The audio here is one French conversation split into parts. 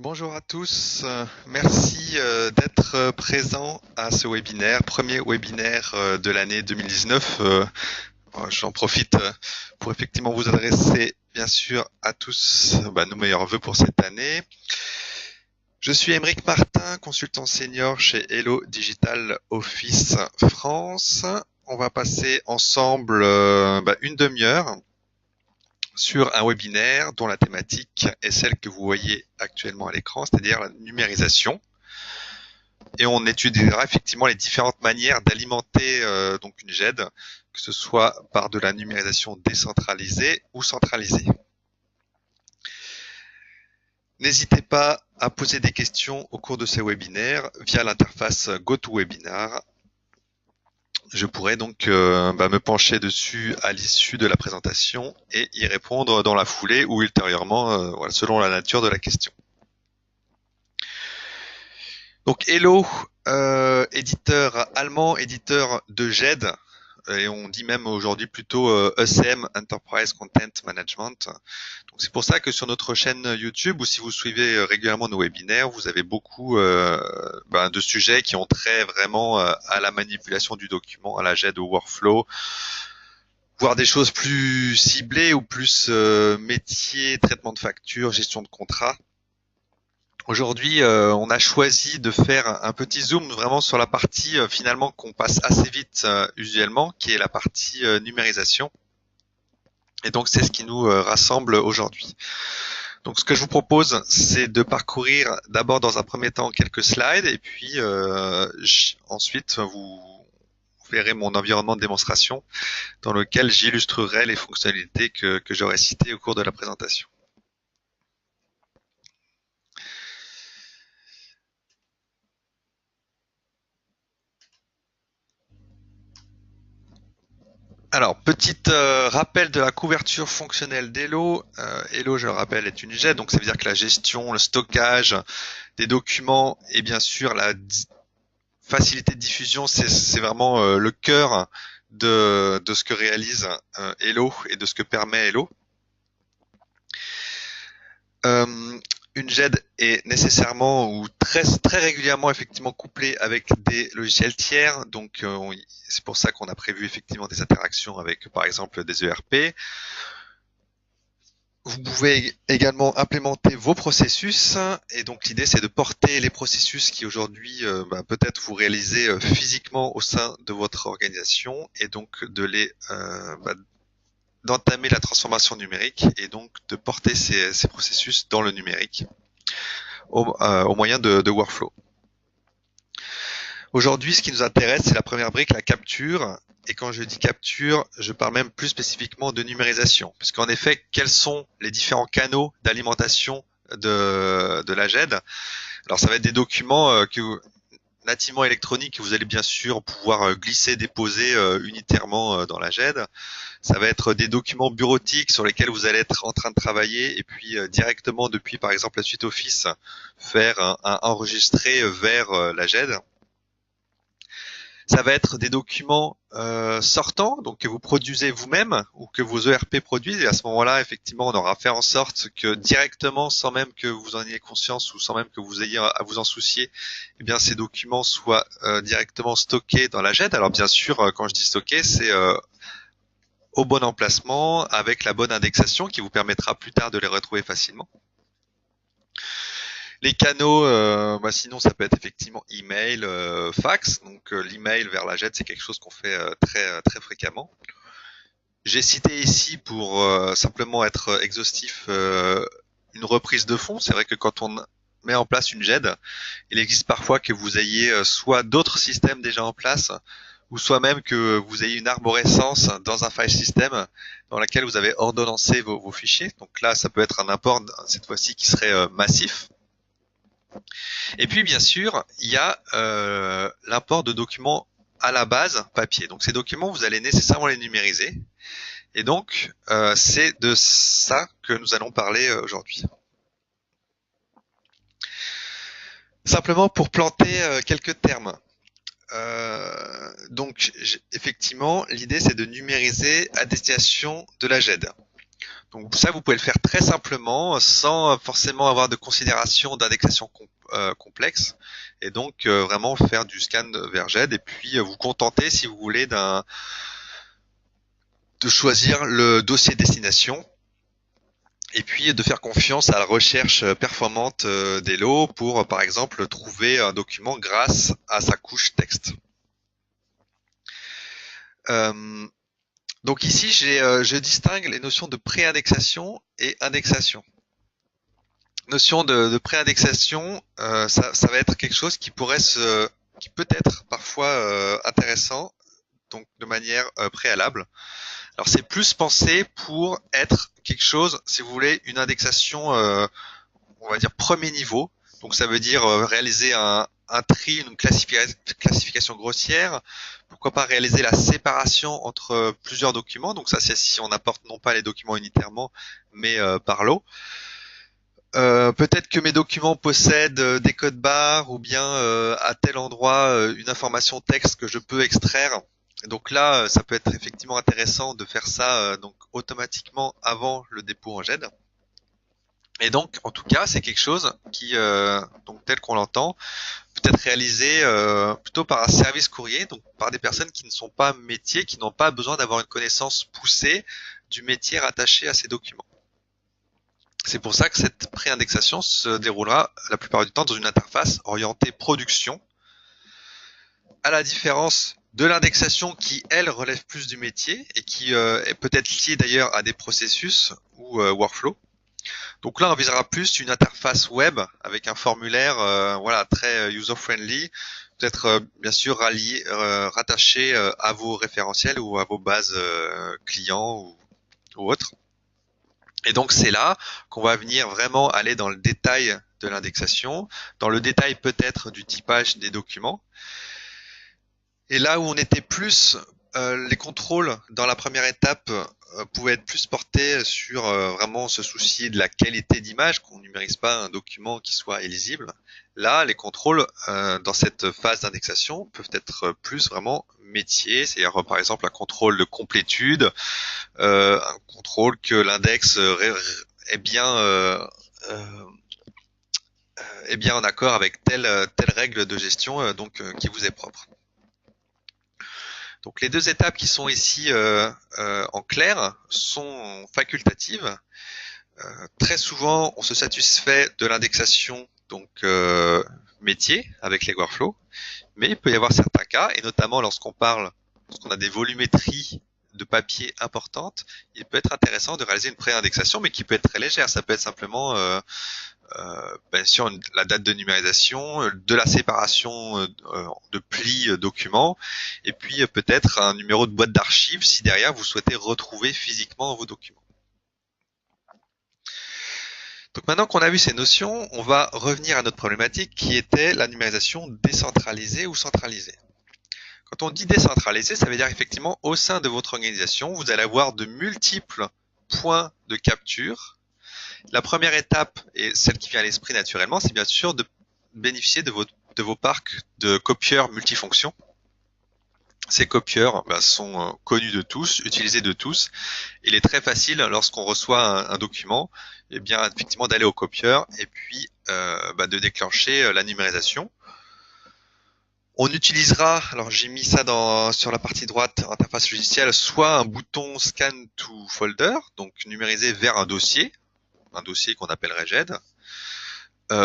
Bonjour à tous, merci d'être présent à ce webinaire, premier webinaire de l'année 2019. J'en profite pour effectivement vous adresser bien sûr à tous nos meilleurs vœux pour cette année. Je suis Aymeric Martin, consultant senior chez Hello Digital Office France. On va passer ensemble une demi-heure sur un webinaire dont la thématique est celle que vous voyez actuellement à l'écran, c'est-à-dire la numérisation. Et on étudiera effectivement les différentes manières d'alimenter donc une GED, que ce soit par de la numérisation décentralisée ou centralisée. N'hésitez pas à poser des questions au cours de ces webinaires via l'interface GoToWebinar. Je pourrai donc me pencher dessus à l'issue de la présentation et y répondre dans la foulée ou ultérieurement, selon la nature de la question. Donc Hello, éditeur allemand, éditeur de GED, et on dit même aujourd'hui plutôt ECM, Enterprise Content Management. Donc c'est pour ça que sur notre chaîne YouTube, ou si vous suivez régulièrement nos webinaires, vous avez beaucoup de sujets qui ont trait vraiment à la manipulation du document, à la GED, au workflow, voire des choses plus ciblées ou plus métier, traitement de factures, gestion de contrat. Aujourd'hui, on a choisi de faire un petit zoom vraiment sur la partie finalement qu'on passe assez vite usuellement, qui est la partie numérisation. Et donc c'est ce qui nous rassemble aujourd'hui. Donc ce que je vous propose, c'est de parcourir d'abord dans un premier temps quelques slides, et puis ensuite vous verrez mon environnement de démonstration dans lequel j'illustrerai les fonctionnalités que j'aurai citées au cours de la présentation. Alors, petit rappel de la couverture fonctionnelle d'Hello. Hello, je le rappelle, est une GED, donc ça veut dire que la gestion, le stockage des documents et bien sûr la facilité de diffusion, c'est vraiment le cœur de ce que réalise Hello et de ce que permet Hello. Une GED est nécessairement ou très régulièrement effectivement couplée avec des logiciels tiers, donc c'est pour ça qu'on a prévu effectivement des interactions avec par exemple des ERP. Vous pouvez également implémenter vos processus, et donc l'idée c'est de porter les processus qui aujourd'hui peut-être vous réalisez physiquement au sein de votre organisation, et donc de les d'entamer la transformation numérique et donc de porter ces processus dans le numérique au moyen de workflow. Aujourd'hui, ce qui nous intéresse, c'est la première brique, la capture. Et quand je dis capture, je parle même plus spécifiquement de numérisation. Parce qu'en effet, quels sont les différents canaux d'alimentation de la GED? Alors, ça va être des documents nativement électroniques que vous allez bien sûr pouvoir glisser, déposer unitairement dans la GED. Ça va être des documents bureautiques sur lesquels vous allez être en train de travailler et puis directement depuis par exemple la suite Office faire un enregistré vers la GED. Ça va être des documents sortants, donc que vous produisez vous-même ou que vos ERP produisent. Et à ce moment-là, effectivement, on aura fait en sorte que directement, sans même que vous en ayez conscience ou sans même que vous ayez à vous en soucier, eh bien ces documents soient directement stockés dans la GED. Alors bien sûr, quand je dis stocker, c'est au bon emplacement, avec la bonne indexation qui vous permettra plus tard de les retrouver facilement. Les canaux, sinon ça peut être effectivement email, fax. Donc l'email vers la GED, c'est quelque chose qu'on fait très fréquemment. J'ai cité ici pour simplement être exhaustif une reprise de fonds. C'est vrai que quand on met en place une GED, il existe parfois que vous ayez soit d'autres systèmes déjà en place, ou soit même que vous ayez une arborescence dans un file system dans laquelle vous avez ordonnancé vos fichiers. Donc là, ça peut être un import cette fois-ci qui serait massif. Et puis bien sûr, il y a l'import de documents à la base papier. Donc ces documents, vous allez nécessairement les numériser. Et donc, c'est de ça que nous allons parler aujourd'hui. Simplement pour planter quelques termes. Donc, effectivement, l'idée c'est de numériser à destination de la GED. Donc ça, vous pouvez le faire très simplement, sans forcément avoir de considération d'indexation complexe, et donc vraiment faire du scan vers GED, et puis vous contenter, si vous voulez, de choisir le dossier destination, et puis de faire confiance à la recherche performante d'Elo pour, par exemple, trouver un document grâce à sa couche texte. Donc ici, je distingue les notions de pré-indexation et indexation. Notion de pré-indexation, ça va être quelque chose qui peut être parfois intéressant, donc de manière préalable. Alors c'est plus pensé pour être quelque chose, si vous voulez, une indexation, on va dire premier niveau. Donc ça veut dire réaliser un tri, une classification grossière. Pourquoi pas réaliser la séparation entre plusieurs documents. Donc ça, c'est si on apporte non pas les documents unitairement, mais par lot. Peut-être que mes documents possèdent des codes barres ou bien à tel endroit une information texte que je peux extraire. Donc là, ça peut être effectivement intéressant de faire ça donc automatiquement avant le dépôt en GED. Et donc, en tout cas, c'est quelque chose qui, donc tel qu'on l'entend, peut être réalisé plutôt par un service courrier, donc par des personnes qui ne sont pas métiers, qui n'ont pas besoin d'avoir une connaissance poussée du métier rattaché à ces documents. C'est pour ça que cette pré-indexation se déroulera la plupart du temps dans une interface orientée production, à la différence de l'indexation qui, elle, relève plus du métier et qui est peut-être liée d'ailleurs à des processus ou workflow. Donc là, on visera plus une interface web avec un formulaire voilà, très user-friendly, peut-être bien sûr rattaché à vos référentiels ou à vos bases clients ou autres. Et donc c'est là qu'on va venir vraiment aller dans le détail de l'indexation, dans le détail peut-être du typage des documents. Et là où on était plus, les contrôles dans la première étape pouvaient être plus portés sur vraiment se soucier de la qualité d'image, qu'on numérise pas un document qui soit illisible. Là, les contrôles dans cette phase d'indexation peuvent être plus vraiment métier, c'est-à-dire par exemple un contrôle de complétude, un contrôle que l'index est bien est bien en accord avec telle règle de gestion qui vous est propre. Donc les deux étapes qui sont ici en clair sont facultatives. Très souvent, on se satisfait de l'indexation donc métier avec les workflows, mais il peut y avoir certains cas, et notamment lorsqu'on a des volumétries de papier importantes, il peut être intéressant de réaliser une pré-indexation, mais qui peut être très légère. Ça peut être simplement bien sûr la date de numérisation, de la séparation de plis documents, et puis peut-être un numéro de boîte d'archives si derrière vous souhaitez retrouver physiquement vos documents. Donc maintenant qu'on a vu ces notions, on va revenir à notre problématique qui était la numérisation décentralisée ou centralisée. Quand on dit décentralisé, ça veut dire effectivement au sein de votre organisation, vous allez avoir de multiples points de capture. La première étape, et celle qui vient à l'esprit naturellement, c'est bien sûr de bénéficier de vos parcs de copieurs multifonctions. Ces copieurs sont connus de tous, utilisés de tous. Il est très facile lorsqu'on reçoit un document, et bien effectivement d'aller au copieur et puis de déclencher la numérisation. On utilisera, alors j'ai mis ça sur la partie droite, interface logicielle, soit un bouton Scan to Folder, donc numériser vers un dossier qu'on appellerait GED,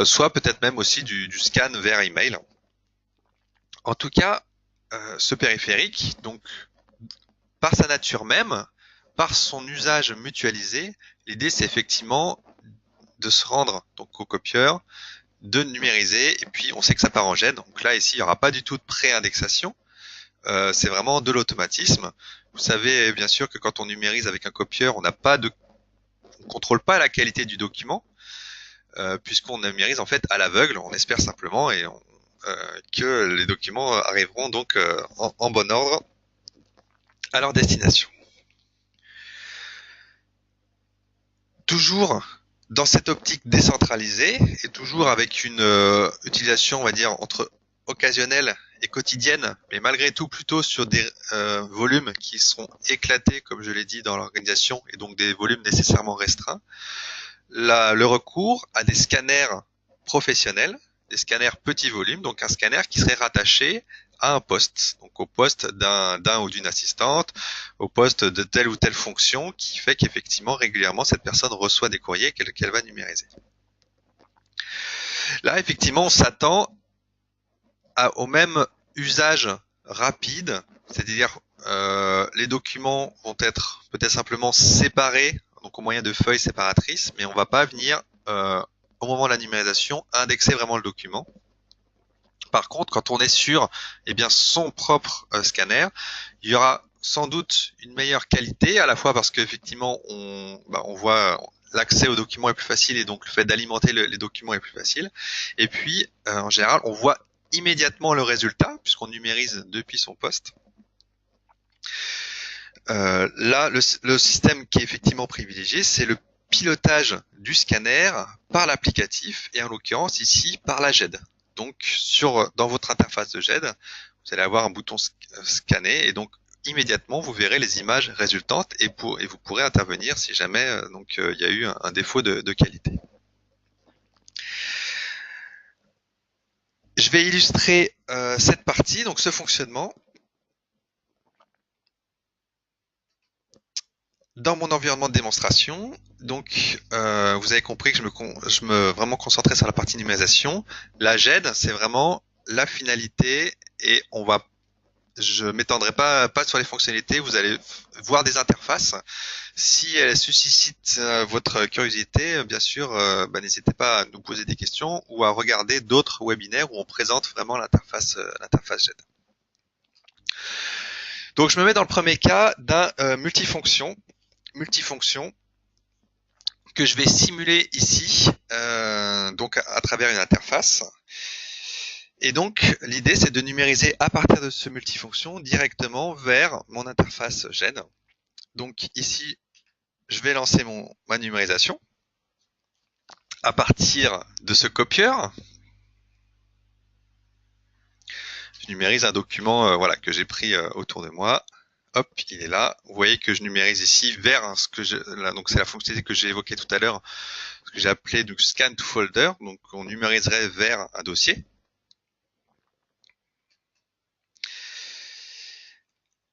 soit peut-être même aussi du scan vers email. En tout cas, ce périphérique, donc par sa nature même, par son usage mutualisé, l'idée c'est effectivement de se rendre donc au copieur, de numériser, et puis on sait que ça part en GED, donc là ici il n'y aura pas du tout de pré-indexation, c'est vraiment de l'automatisme. Vous savez bien sûr que quand on numérise avec un copieur, on contrôle pas la qualité du document, puisqu'on numérise en fait à l'aveugle, on espère simplement que les documents arriveront donc en bon ordre à leur destination. Toujours dans cette optique décentralisée et toujours avec une utilisation, on va dire, entre occasionnelles et quotidiennes, mais malgré tout plutôt sur des volumes qui seront éclatés, comme je l'ai dit, dans l'organisation, et donc des volumes nécessairement restreints. Le recours à des scanners professionnels, des scanners petit volume, donc un scanner qui serait rattaché à un poste, donc au poste d'un ou d'une assistante, au poste de telle ou telle fonction, qui fait qu'effectivement régulièrement cette personne reçoit des courriers qu'elle va numériser. Là, effectivement, on s'attend au même usage rapide, c'est-à-dire les documents vont être peut-être simplement séparés, donc au moyen de feuilles séparatrices, mais on va pas venir au moment de la numérisation indexer vraiment le document. Par contre, quand on est sur son propre scanner, il y aura sans doute une meilleure qualité, à la fois parce qu'effectivement on voit l'accès aux documents est plus facile et donc le fait d'alimenter les documents est plus facile. Et puis en général, on voit immédiatement le résultat puisqu'on numérise depuis son poste. Là, le système qui est effectivement privilégié, c'est le pilotage du scanner par l'applicatif et en l'occurrence ici par la GED. Donc dans votre interface de GED, vous allez avoir un bouton scanner et donc immédiatement vous verrez les images résultantes et vous pourrez intervenir si jamais il y a eu un défaut de qualité. Je vais illustrer cette partie, donc ce fonctionnement, dans mon environnement de démonstration. Donc, vous avez compris que je me vraiment concentré sur la partie numérisation. La GED, c'est vraiment la finalité et je m'étendrai pas sur les fonctionnalités. Vous allez voir des interfaces. Si elles suscitent votre curiosité, bien sûr, n'hésitez pas à nous poser des questions ou à regarder d'autres webinaires où on présente vraiment l'interface GED. Donc, je me mets dans le premier cas d'un multifonction que je vais simuler ici, donc à travers une interface. Et donc, l'idée, c'est de numériser à partir de ce multifonction directement vers mon interface GED. Donc ici, je vais lancer ma numérisation à partir de ce copieur. Je numérise un document que j'ai pris autour de moi. Hop, il est là. Vous voyez que je numérise ici vers donc c'est la fonctionnalité que j'ai évoquée tout à l'heure, ce que j'ai appelé du scan to folder. Donc on numériserait vers un dossier.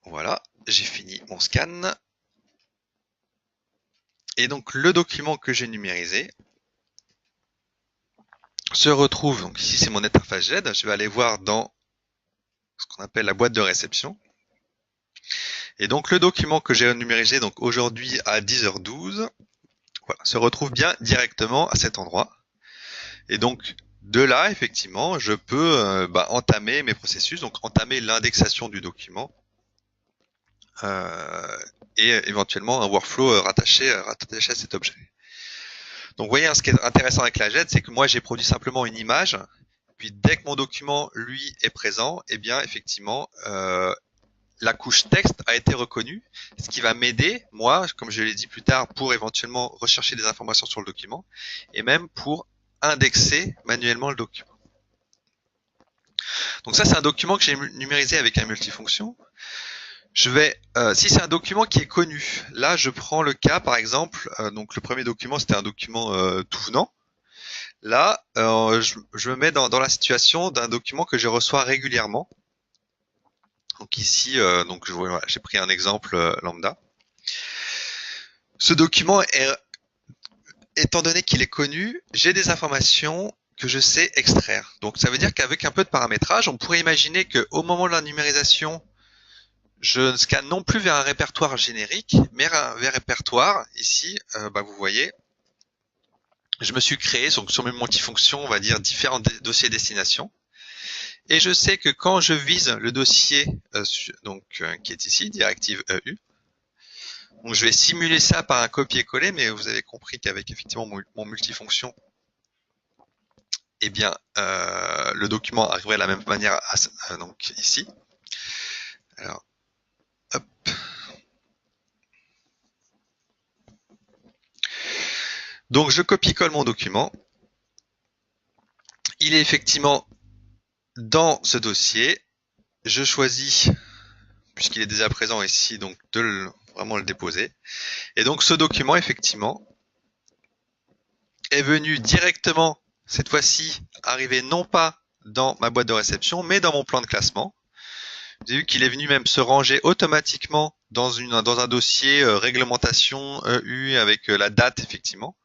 Voilà, j'ai fini mon scan. Et donc le document que j'ai numérisé se retrouve, donc ici c'est mon interface GED, je vais aller voir dans ce qu'on appelle la boîte de réception. Et donc le document que j'ai numérisé donc aujourd'hui à 10h12 se retrouve bien directement à cet endroit. Et donc de là, effectivement, je peux entamer mes processus, donc entamer l'indexation du document et éventuellement un workflow rattaché à cet objet. Donc vous voyez, ce qui est intéressant avec la GED, c'est que moi j'ai produit simplement une image, puis dès que mon document lui est présent, eh bien effectivement la couche texte a été reconnue, ce qui va m'aider, moi, comme je l'ai dit plus tard, pour éventuellement rechercher des informations sur le document et même pour indexer manuellement le document. Donc ça, c'est un document que j'ai numérisé avec un multifonction. Si c'est un document qui est connu, là, je prends le cas, par exemple, donc le premier document, c'était un document tout venant. Là, je me mets dans la situation d'un document que je reçois régulièrement. Donc ici, j'ai pris un exemple lambda. Ce document, étant donné qu'il est connu, j'ai des informations que je sais extraire. Donc ça veut dire qu'avec un peu de paramétrage, on pourrait imaginer qu'au moment de la numérisation, je ne scanne non plus vers un répertoire générique, mais vers un répertoire. Ici, vous voyez, je me suis créé donc sur mes multifonctions, on va dire différents dossiers destination. Et je sais que quand je vise le dossier qui est ici, directive EU, donc je vais simuler ça par un copier-coller, mais vous avez compris qu'avec effectivement mon multifonction, eh bien le document arriverait de la même manière donc ici. Alors, hop. Donc je copie-colle mon document. Il est effectivement dans ce dossier, je choisis, puisqu'il est déjà présent ici, donc vraiment le déposer. Et donc ce document, effectivement, est venu directement, cette fois-ci, arriver non pas dans ma boîte de réception, mais dans mon plan de classement. Vous avez vu qu'il est venu même se ranger automatiquement dans un dossier réglementation EU avec la date, effectivement.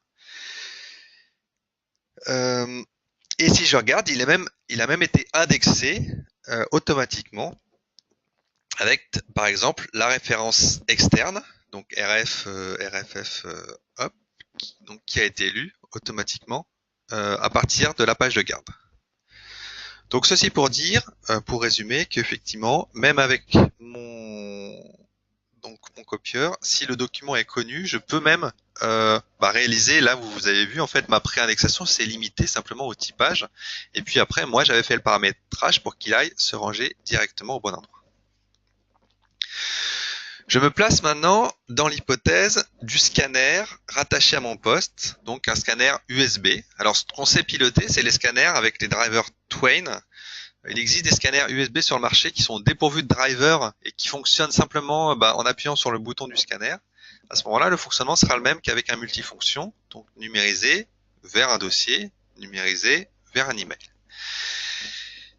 Et si je regarde, il a même été indexé automatiquement avec, par exemple, la référence externe, donc RFF, hop, donc qui a été lu automatiquement à partir de la page de garde. Donc ceci pour dire, pour résumer, qu'effectivement, même avec mon copieur, si le document est connu, je peux même réaliser, là vous avez vu en fait ma pré-indexation c'est limité simplement au typage, et puis après moi j'avais fait le paramétrage pour qu'il aille se ranger directement au bon endroit. Je me place maintenant dans l'hypothèse du scanner rattaché à mon poste, donc un scanner USB. Alors ce qu'on sait piloter, c'est les scanners avec les drivers Twain. Il existe des scanners USB sur le marché qui sont dépourvus de driver et qui fonctionnent simplement en appuyant sur le bouton du scanner. À ce moment-là, le fonctionnement sera le même qu'avec un multifonction, donc numérisé vers un dossier, numérisé vers un email.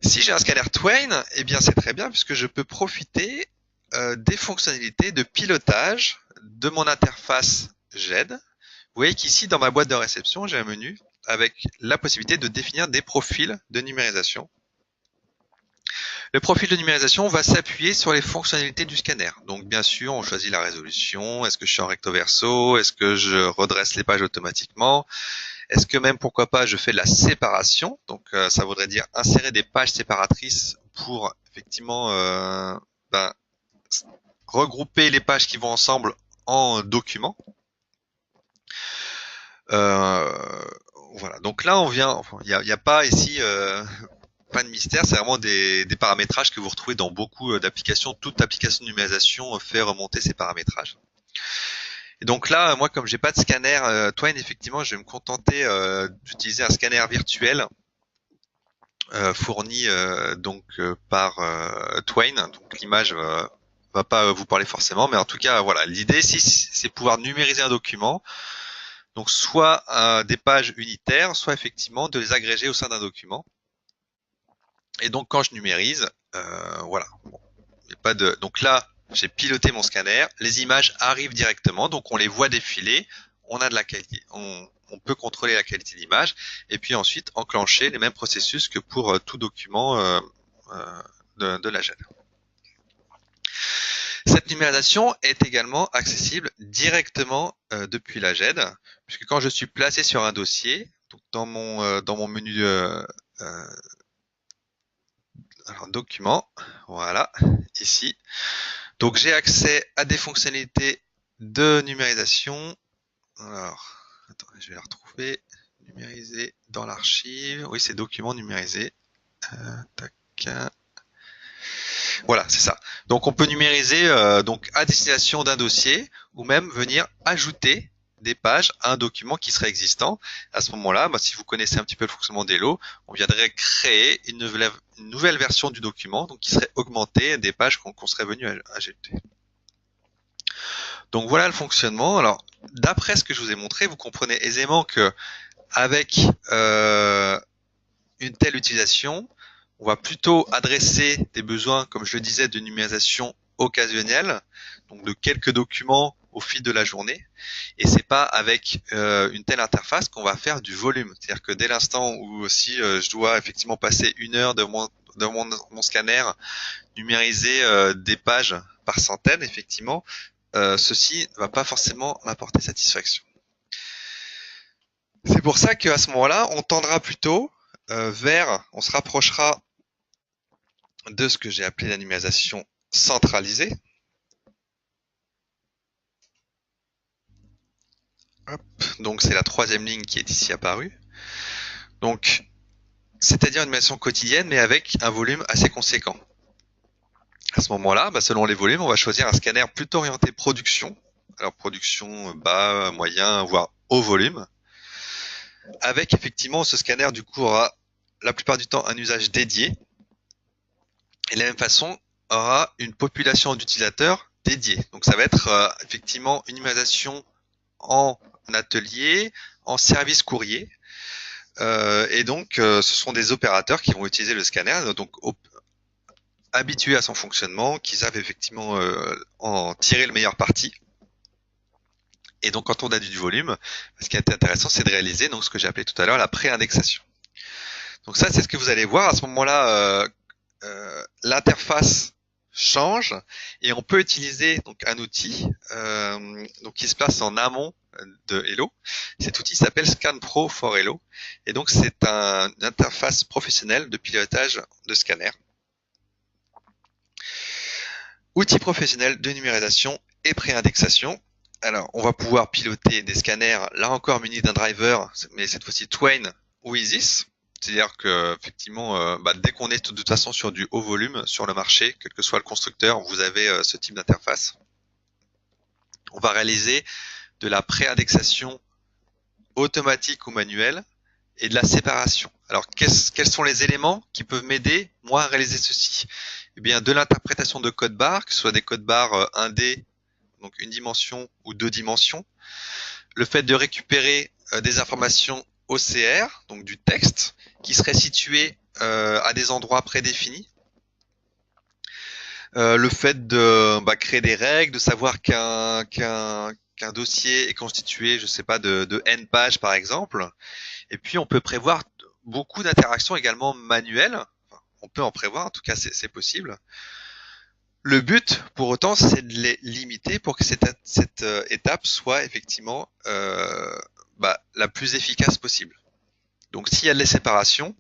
Si j'ai un scanner Twain, eh bien c'est très bien puisque je peux profiter des fonctionnalités de pilotage de mon interface GED. Vous voyez qu'ici, dans ma boîte de réception, j'ai un menu avec la possibilité de définir des profils de numérisation. Le profil de numérisation va s'appuyer sur les fonctionnalités du scanner. Donc bien sûr, on choisit la résolution, est-ce que je suis en recto verso, est-ce que je redresse les pages automatiquement, est-ce que même pourquoi pas je fais de la séparation, donc ça voudrait dire insérer des pages séparatrices pour effectivement regrouper les pages qui vont ensemble en documents. Voilà, donc là on vient, il n'y a pas ici pas de mystère, c'est vraiment des paramétrages que vous retrouvez dans beaucoup d'applications. Toute application de numérisation fait remonter ces paramétrages. Et donc là, moi, comme j'ai pas de scanner Twain, effectivement, je vais me contenter d'utiliser un scanner virtuel fourni par Twain. Donc l'image va pas vous parler forcément, mais en tout cas, voilà, l'idée ici, c'est pouvoir numériser un document. Donc soit des pages unitaires, soit effectivement de les agréger au sein d'un document. Et donc quand je numérise, voilà. Bon, pas de... Donc là, j'ai piloté mon scanner, les images arrivent directement, donc on les voit défiler, on a de la qualité, on peut contrôler la qualité de l'image, et puis ensuite enclencher les mêmes processus que pour tout document de la GED. Cette numérisation est également accessible directement depuis la GED, puisque quand je suis placé sur un dossier, donc dans mon menu alors, document, voilà, ici. Donc j'ai accès à des fonctionnalités de numérisation. Alors, attendez, je vais la retrouver. Numériser dans l'archive. Oui, c'est document numérisé. Tac. Voilà, c'est ça. Donc on peut numériser donc à destination d'un dossier ou même venir ajouter des pages à un document qui serait existant. À ce moment-là, si vous connaissez un petit peu le fonctionnement d'Hello, on viendrait créer une nouvelle version du document, donc qui serait augmentée des pages qu'on serait venu ajouter. Donc voilà le fonctionnement. Alors d'après ce que je vous ai montré, vous comprenez aisément que avec une telle utilisation, on va plutôt adresser des besoins, comme je le disais, de numérisation occasionnelle, donc de quelques documents au fil de la journée. Et c'est pas avec une telle interface qu'on va faire du volume. C'est-à-dire que dès l'instant où aussi je dois effectivement passer une heure de mon scanner, numériser des pages par centaines, effectivement, ceci ne va pas forcément m'apporter satisfaction. C'est pour ça qu'à ce moment-là, on tendra plutôt on se rapprochera de ce que j'ai appelé la numérisation centralisée. Hop. Donc c'est la troisième ligne qui est ici apparue. Donc, c'est-à-dire une numérisation quotidienne, mais avec un volume assez conséquent. À ce moment-là, selon les volumes, on va choisir un scanner plutôt orienté production. Alors production bas, moyen, voire haut volume. Avec effectivement ce scanner du coup aura la plupart du temps un usage dédié. Et de la même façon, aura une population d'utilisateurs dédiée. Donc ça va être effectivement une numérisation en atelier, en service courrier. Et donc, ce sont des opérateurs qui vont utiliser le scanner, donc habitués à son fonctionnement, qui savent effectivement en tirer le meilleur parti. Et donc, quand on a du volume, ce qui est intéressant, c'est de réaliser donc ce que j'ai appelé tout à l'heure la pré-indexation. Donc ça, c'est ce que vous allez voir. À ce moment-là, l'interface change et on peut utiliser donc un outil donc qui se place en amont de Hello. Cet outil s'appelle ScanPro for Hello et donc c'est une interface professionnelle de pilotage de scanner. Outil professionnel de numérisation et pré-indexation. Alors, on va pouvoir piloter des scanners, là encore munis d'un driver, mais cette fois-ci Twain ou Isis. C'est-à-dire que effectivement, dès qu'on est de toute façon sur du haut volume sur le marché, quel que soit le constructeur, vous avez ce type d'interface. On va réaliser de la pré-indexation automatique ou manuelle et de la séparation. Alors, quels sont les éléments qui peuvent m'aider, moi, à réaliser ceci? Eh bien, de l'interprétation de code barres, que ce soit des codes barres 1D, donc une dimension ou deux dimensions. Le fait de récupérer des informations OCR, donc du texte, qui serait situé à des endroits prédéfinis. Le fait de créer des règles, de savoir qu'un dossier est constitué, je sais pas, de N pages par exemple. Et puis on peut prévoir beaucoup d'interactions également manuelles. Enfin, on peut en prévoir, en tout cas c'est possible. Le but, pour autant, c'est de les limiter pour que cette étape soit effectivement la plus efficace possible. Donc s'il y a de la séparation,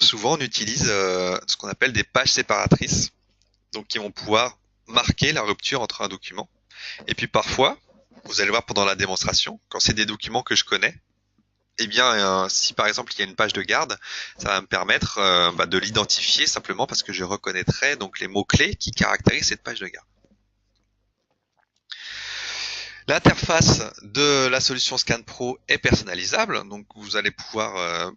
souvent on utilise ce qu'on appelle des pages séparatrices, donc qui vont pouvoir marquer la rupture entre un document. Et puis parfois, vous allez voir pendant la démonstration, quand c'est des documents que je connais, eh bien, si par exemple il y a une page de garde, ça va me permettre de l'identifier simplement parce que je reconnaîtrai donc les mots-clés qui caractérisent cette page de garde. L'interface de la solution ScanPro est personnalisable, donc vous allez pouvoir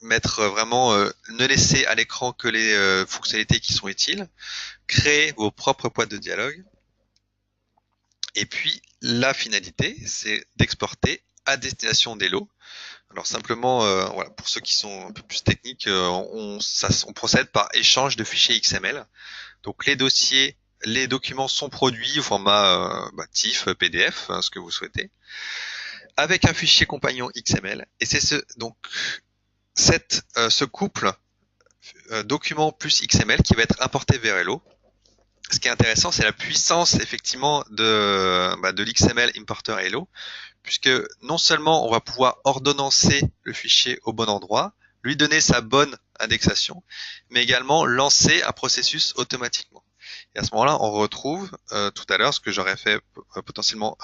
mettre vraiment, ne laisser à l'écran que les fonctionnalités qui sont utiles, créer vos propres boîtes de dialogue, et puis la finalité, c'est d'exporter à destination d'Hello. Alors simplement, voilà, pour ceux qui sont un peu plus techniques, on procède par échange de fichiers XML. Donc les documents sont produits au format TIFF, PDF, ce que vous souhaitez, avec un fichier compagnon XML. Et c'est ce couple document plus XML qui va être importé vers Hello. Ce qui est intéressant, c'est la puissance effectivement de l'XML importer Hello, puisque non seulement on va pouvoir ordonnancer le fichier au bon endroit, lui donner sa bonne indexation, mais également lancer un processus automatiquement. Et à ce moment-là, on retrouve tout à l'heure ce que j'aurais fait potentiellement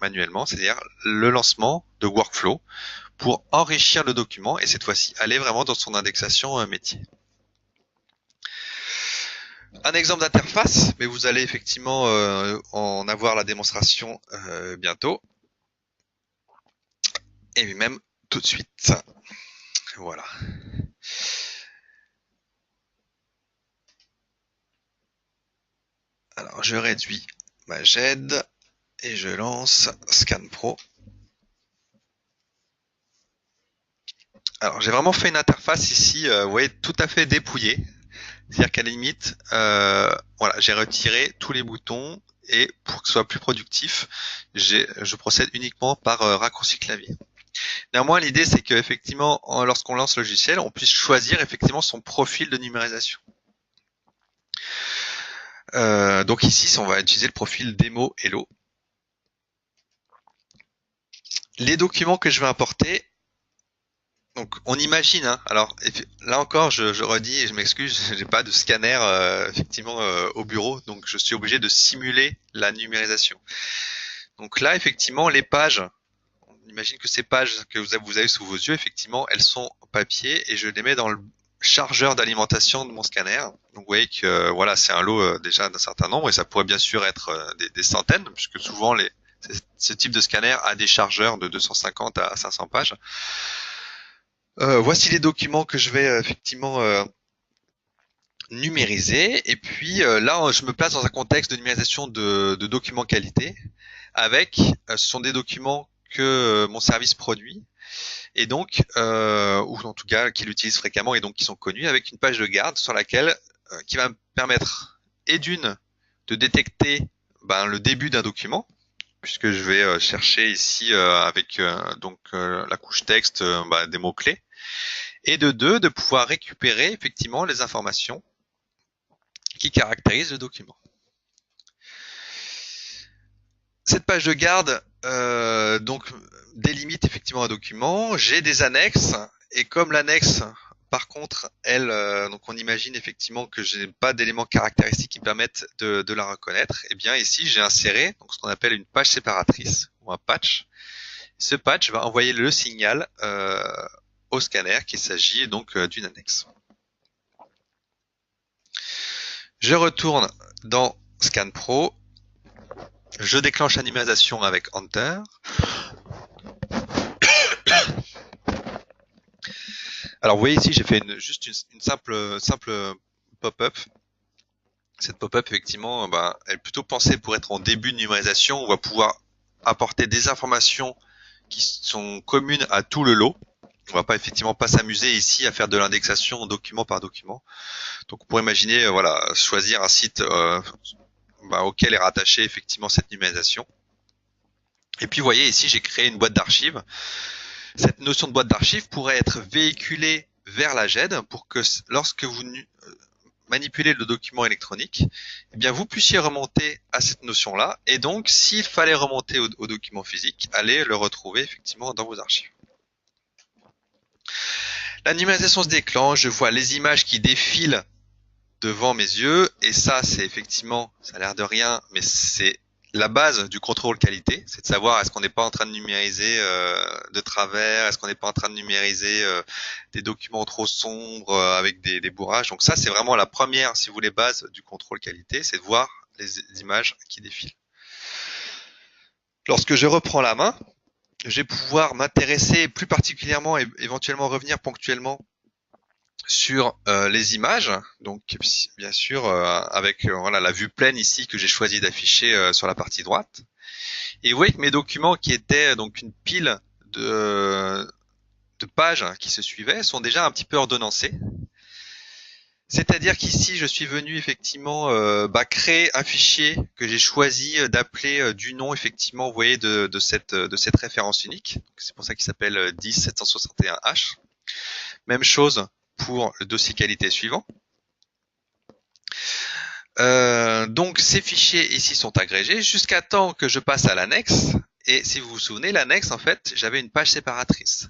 manuellement, c'est-à-dire le lancement de workflow pour enrichir le document et cette fois-ci aller vraiment dans son indexation métier. Un exemple d'interface, mais vous allez effectivement en avoir la démonstration bientôt. Et même tout de suite. Voilà. Alors je réduis ma GED et je lance ScanPro. Alors j'ai vraiment fait une interface ici, vous voyez, tout à fait dépouillée. C'est-à-dire qu'à la limite, voilà, j'ai retiré tous les boutons et pour que ce soit plus productif, je procède uniquement par raccourci clavier. Néanmoins, l'idée c'est qu'effectivement, lorsqu'on lance le logiciel, on puisse choisir effectivement son profil de numérisation. Donc ici, on va utiliser le profil démo Hello. Les documents que je vais importer, donc on imagine, hein, alors là encore je redis et je m'excuse, j'ai pas de scanner effectivement au bureau, donc je suis obligé de simuler la numérisation. Donc là effectivement les pages, on imagine que ces pages que vous avez sous vos yeux, effectivement elles sont en papier et je les mets dans le chargeur d'alimentation de mon scanner. Donc vous voyez que voilà, c'est un lot déjà d'un certain nombre et ça pourrait bien sûr être des centaines puisque souvent ce type de scanner a des chargeurs de 250 à 500 pages. Voici les documents que je vais effectivement numériser. Et puis là, je me place dans un contexte de numérisation de documents qualité. Avec, ce sont des documents que mon service produit et donc, ou en tout cas qu'il utilise fréquemment et donc qui sont connus, avec une page de garde sur laquelle qui va me permettre et d'une de détecter le début d'un document, puisque je vais chercher ici avec la couche texte des mots clés, et de deux de pouvoir récupérer effectivement les informations qui caractérisent le document. Cette page de garde donc délimite effectivement un document. J'ai des annexes et comme l'annexe, par contre, elle, donc on imagine effectivement que je n'ai pas d'éléments caractéristiques qui permettent de la reconnaître. Et bien ici, j'ai inséré donc ce qu'on appelle une page séparatrice ou un patch. Ce patch va envoyer le signal au scanner qu'il s'agit donc d'une annexe. Je retourne dans Scan Pro. Je déclenche la numérisation avec Enter. Alors vous voyez ici, j'ai fait juste une simple pop-up. Cette pop-up, effectivement, elle est plutôt pensée pour être en début de numérisation. On va pouvoir apporter des informations qui sont communes à tout le lot. On va pas effectivement pas s'amuser ici à faire de l'indexation document par document. Donc on pourrait imaginer choisir un site auquel est rattachée effectivement cette numérisation. Et puis vous voyez ici, j'ai créé une boîte d'archives. Cette notion de boîte d'archives pourrait être véhiculée vers la GED pour que lorsque vous manipulez le document électronique, eh bien vous puissiez remonter à cette notion-là. Et donc, s'il fallait remonter au document physique, allez le retrouver effectivement dans vos archives. La numérisation se déclenche, je vois les images qui défilent devant mes yeux. Et ça, c'est effectivement, ça a l'air de rien, mais c'est la base du contrôle qualité, c'est de savoir est-ce qu'on n'est pas en train de numériser de travers, est-ce qu'on n'est pas en train de numériser des documents trop sombres avec des bourrages. Donc ça, c'est vraiment la première, si vous voulez, base du contrôle qualité, c'est de voir les images qui défilent. Lorsque je reprends la main, je vais pouvoir m'intéresser plus particulièrement et éventuellement revenir ponctuellement sur les images, donc bien sûr avec la vue pleine ici que j'ai choisi d'afficher sur la partie droite. Et vous voyez que mes documents qui étaient donc une pile de pages qui se suivaient sont déjà un petit peu ordonnancés. C'est-à-dire qu'ici je suis venu effectivement créer un fichier que j'ai choisi d'appeler du nom effectivement, vous voyez, de cette référence unique. C'est pour ça qu'il s'appelle 10761H. Même chose pour le dossier qualité suivant. Donc ces fichiers ici sont agrégés jusqu'à temps que je passe à l'annexe. Et si vous vous souvenez, l'annexe, en fait, j'avais une page séparatrice.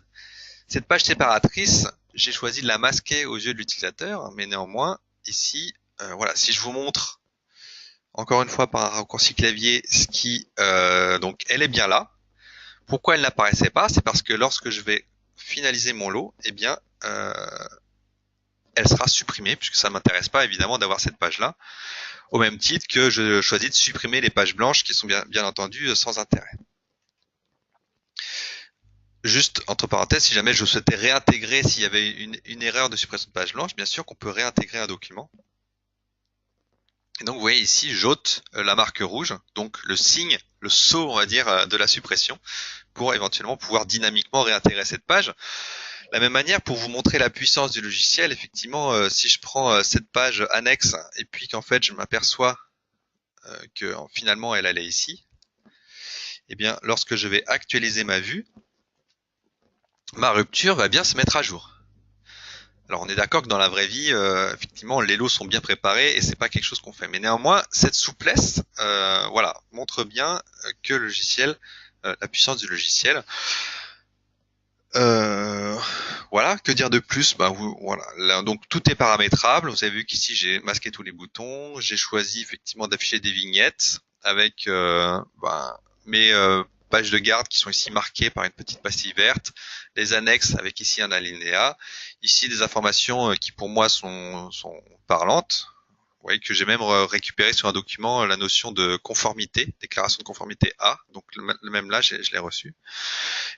Cette page séparatrice, j'ai choisi de la masquer aux yeux de l'utilisateur, mais néanmoins, ici, si je vous montre encore une fois par un raccourci clavier ce qui, donc elle est bien là. Pourquoi elle n'apparaissait pas? C'est parce que lorsque je vais finaliser mon lot, eh bien, elle sera supprimée puisque ça m'intéresse pas évidemment d'avoir cette page-là. Au même titre que je choisis de supprimer les pages blanches qui sont bien entendu sans intérêt. Juste entre parenthèses, si jamais je souhaitais réintégrer, s'il y avait une erreur de suppression de page blanche, bien sûr qu'on peut réintégrer un document. Et donc vous voyez ici, j'ôte la marque rouge, donc le signe, le sceau, on va dire, de la suppression, pour éventuellement pouvoir dynamiquement réintégrer cette page. De la même manière, pour vous montrer la puissance du logiciel, effectivement, si je prends cette page annexe et puis qu'en fait je m'aperçois que finalement elle allait ici, eh bien lorsque je vais actualiser ma vue, ma rupture va bien se mettre à jour. Alors on est d'accord que dans la vraie vie, effectivement, les lots sont bien préparés et c'est pas quelque chose qu'on fait. Mais néanmoins, cette souplesse, montre bien que le logiciel, la puissance du logiciel. Que dire de plus? Là, donc tout est paramétrable. Vous avez vu qu'ici j'ai masqué tous les boutons. J'ai choisi effectivement d'afficher des vignettes avec mes pages de garde qui sont ici marquées par une petite pastille verte, les annexes avec ici un alinéa, ici des informations qui pour moi sont parlantes. voyez que j'ai même récupéré sur un document la notion de conformité, déclaration de conformité A. Donc le même là, je l'ai reçu.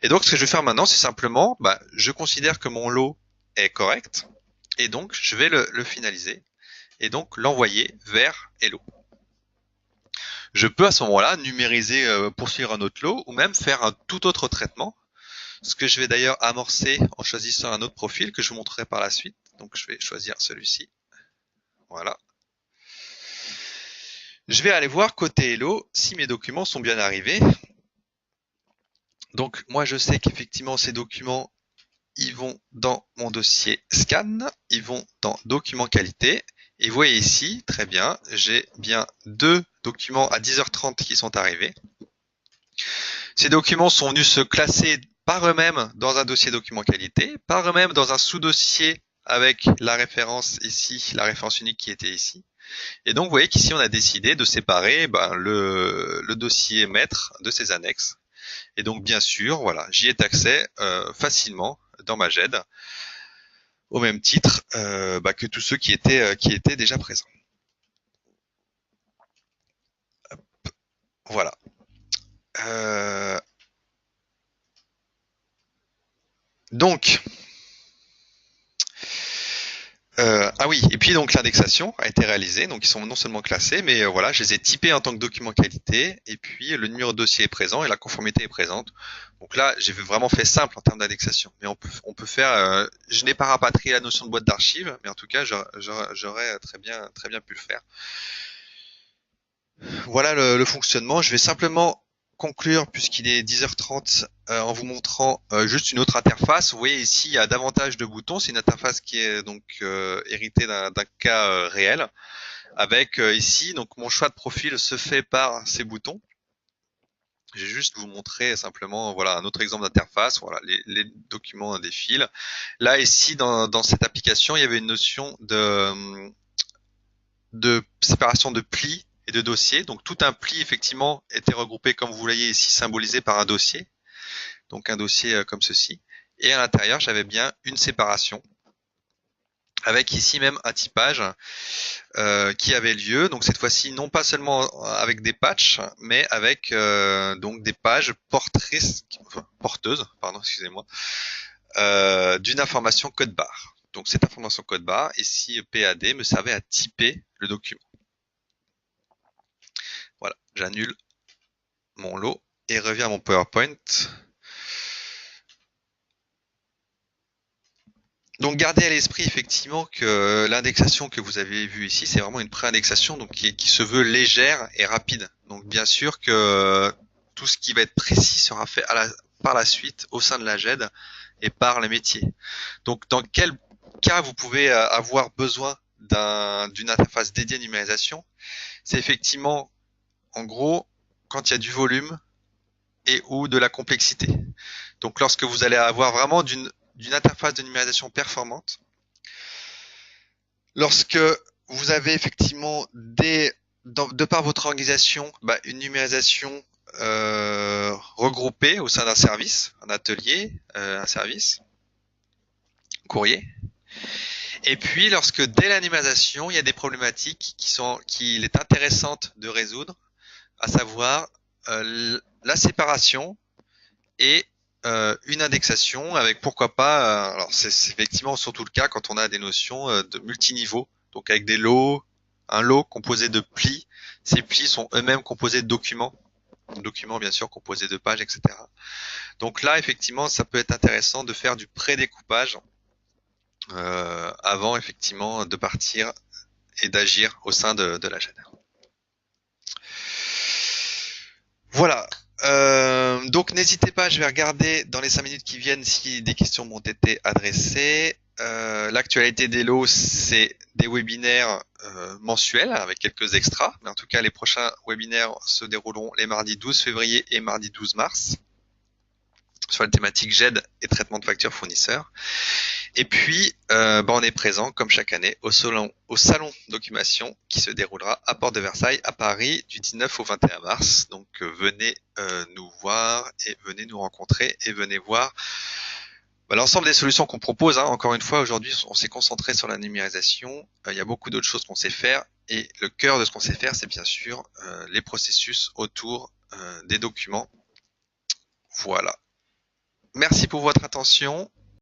Et donc ce que je vais faire maintenant, c'est simplement, je considère que mon lot est correct, et donc je vais le finaliser, et donc l'envoyer vers Hello. Je peux à ce moment-là numériser, poursuivre un autre lot, ou même faire un tout autre traitement. Ce que je vais d'ailleurs amorcer en choisissant un autre profil que je vous montrerai par la suite. Donc je vais choisir celui-ci. Voilà. Je vais aller voir côté Hello si mes documents sont bien arrivés. Donc moi je sais qu'effectivement ces documents, ils vont dans mon dossier scan, ils vont dans documents qualité. Et vous voyez ici, très bien, j'ai bien 2 documents à 10h30 qui sont arrivés. Ces documents sont venus se classer par eux-mêmes dans un dossier document qualité, par eux-mêmes dans un sous-dossier avec la référence ici, la référence unique qui était ici. Et donc vous voyez qu'ici on a décidé de séparer le dossier maître de ses annexes. Et donc bien sûr, voilà, j'y ai accès facilement dans ma GED, au même titre que tous ceux qui étaient déjà présents. Hop, voilà. Donc, ah oui, et puis donc l'indexation a été réalisée, donc ils sont non seulement classés, mais voilà, je les ai typés en tant que document qualité, et puis le numéro de dossier est présent et la conformité est présente. Donc là, j'ai vraiment fait simple en termes d'indexation, mais on peut faire. Je n'ai pas rapatrié la notion de boîte d'archives, mais en tout cas, j'aurais très bien pu le faire. Voilà le fonctionnement. Je vais simplement conclure puisqu'il est 10h30 en vous montrant juste une autre interface. Vous voyez ici, il y a davantage de boutons. C'est une interface qui est donc héritée d'un cas réel. Avec ici, donc mon choix de profil se fait par ces boutons. Je vais juste vous montrer simplement voilà un autre exemple d'interface. Voilà les documents défilent. Là ici dans cette application, il y avait une notion de séparation de plis et de dossiers. Donc tout un pli effectivement était regroupé comme vous voyez ici symbolisé par un dossier. Donc un dossier comme ceci. Et à l'intérieur j'avais bien une séparation avec ici même un typage qui avait lieu. Donc cette fois-ci non pas seulement avec des patchs, mais avec donc des pages porteuses, pardon, excusez-moi, d'une information code barre. Donc cette information code barre, ici PAD, me servait à typer le document. Voilà, j'annule mon lot et reviens à mon PowerPoint. Donc gardez à l'esprit effectivement que l'indexation que vous avez vue ici, c'est vraiment une pré-indexation donc qui se veut légère et rapide. Donc bien sûr que tout ce qui va être précis sera fait par la suite au sein de la GED et par les métiers. Donc dans quel cas vous pouvez avoir besoin d'une interface dédiée à numérisation? C'est effectivement en gros quand il y a du volume et ou de la complexité. Donc lorsque vous allez avoir vraiment d'une interface de numérisation performante, lorsque vous avez effectivement de par votre organisation une numérisation regroupée au sein d'un service, un atelier, un service, courrier. Et puis lorsque dès la numérisation, il y a des problématiques qu'il est intéressante de résoudre, à savoir la séparation et une indexation avec pourquoi pas, alors c'est effectivement surtout le cas quand on a des notions de multiniveau, donc avec des lots, un lot composé de plis, ces plis sont eux-mêmes composés de documents bien sûr composés de pages, etc. Donc là effectivement ça peut être intéressant de faire du pré-découpage avant effectivement de partir et d'agir au sein de la GED. Voilà. Donc n'hésitez pas, je vais regarder dans les 5 minutes qui viennent si des questions m'ont été adressées. L'actualité d'Hello, c'est des webinaires mensuels avec quelques extras, mais en tout cas les prochains webinaires se dérouleront les mardis 12 février et mardi 12 mars sur la thématique GED et traitement de factures fournisseurs. Et puis, on est présent, comme chaque année, au salon Documation qui se déroulera à Porte de Versailles, à Paris, du 19 au 21 mars. Donc, venez nous voir et venez nous rencontrer et venez voir Bah, l'ensemble des solutions qu'on propose, hein, encore une fois, aujourd'hui, on s'est concentré sur la numérisation. Il y a beaucoup d'autres choses qu'on sait faire. Et le cœur de ce qu'on sait faire, c'est bien sûr les processus autour des documents. Voilà. Merci pour votre attention.